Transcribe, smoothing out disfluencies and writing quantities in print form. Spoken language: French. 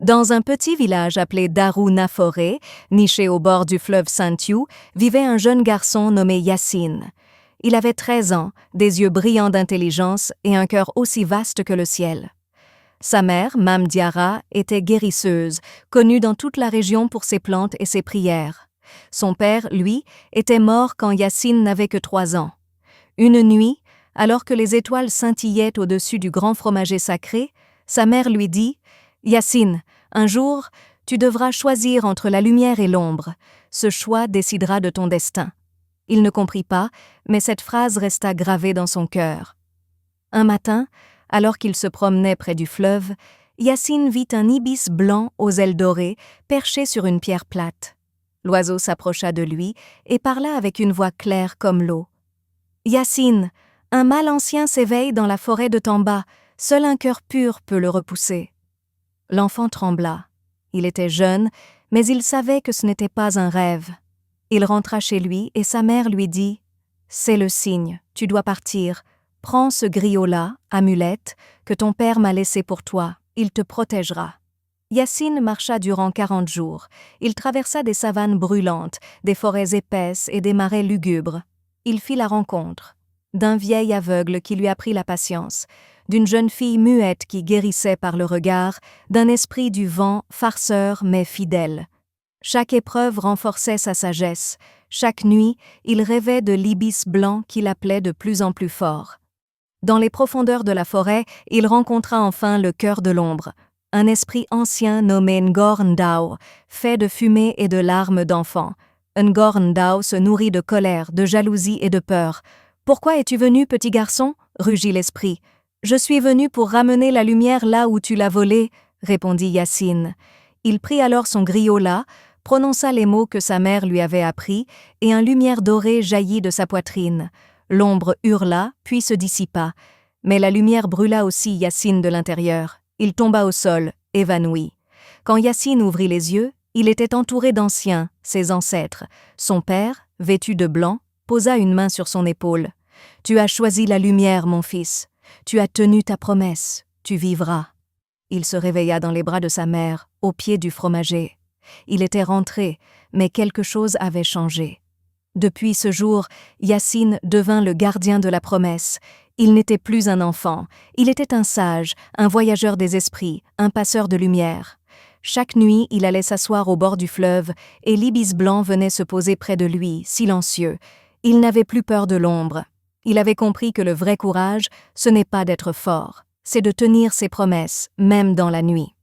Dans un petit village appelé Darou-Naforé, niché au bord du fleuve Santhiou, vivait un jeune garçon nommé Yassine. Il avait 13 ans, des yeux brillants d'intelligence et un cœur aussi vaste que le ciel. Sa mère, Mame Diarra, était guérisseuse, connue dans toute la région pour ses plantes et ses prières. Son père, lui, était mort quand Yassine n'avait que 3 ans. Une nuit, alors que les étoiles scintillaient au-dessus du grand fromager sacré, sa mère lui dit « Yassine, un jour, tu devras choisir entre la lumière et l'ombre. Ce choix décidera de ton destin. » Il ne comprit pas, mais cette phrase resta gravée dans son cœur. Un matin, alors qu'il se promenait près du fleuve, Yassine vit un ibis blanc aux ailes dorées perché sur une pierre plate. L'oiseau s'approcha de lui et parla avec une voix claire comme l'eau. « Yassine, un mal ancien s'éveille dans la forêt de Tamba, seul un cœur pur peut le repousser. » L'enfant trembla. Il était jeune, mais il savait que ce n'était pas un rêve. Il rentra chez lui et sa mère lui dit « C'est le signe, tu dois partir. Prends ce griot-là, amulette, que ton père m'a laissé pour toi, il te protégera. » Yassine marcha durant 40 jours. Il traversa des savanes brûlantes, des forêts épaisses et des marais lugubres. Il fit la rencontre d'un vieil aveugle qui lui apprit la patience, d'une jeune fille muette qui guérissait par le regard, d'un esprit du vent, farceur mais fidèle. Chaque épreuve renforçait sa sagesse. Chaque nuit, il rêvait de l'ibis blanc qui l'appelait de plus en plus fort. Dans les profondeurs de la forêt, il rencontra enfin le cœur de l'ombre, un esprit ancien nommé Ngor Ndao, fait de fumée et de larmes d'enfant. Ngor Ndao se nourrit de colère, de jalousie et de peur. « Pourquoi es-tu venu, petit garçon ?» rugit l'esprit. « Je suis venu pour ramener la lumière là où tu l'as volée, » répondit Yassine. Il prit alors son griot-là, prononça les mots que sa mère lui avait appris, et un lumière dorée jaillit de sa poitrine. L'ombre hurla, puis se dissipa. Mais la lumière brûla aussi Yassine de l'intérieur. Il tomba au sol, évanoui. Quand Yassine ouvrit les yeux, il était entouré d'anciens, ses ancêtres. Son père, vêtu de blanc, posa une main sur son épaule. « Tu as choisi la lumière, mon fils. Tu as tenu ta promesse. Tu vivras. » Il se réveilla dans les bras de sa mère, au pied du fromager. Il était rentré, mais quelque chose avait changé. Depuis ce jour, Yassine devint le gardien de la promesse. Il n'était plus un enfant, il était un sage, un voyageur des esprits, un passeur de lumière. Chaque nuit, il allait s'asseoir au bord du fleuve, et l'ibis blanc venait se poser près de lui, silencieux. Il n'avait plus peur de l'ombre. Il avait compris que le vrai courage, ce n'est pas d'être fort, c'est de tenir ses promesses, même dans la nuit.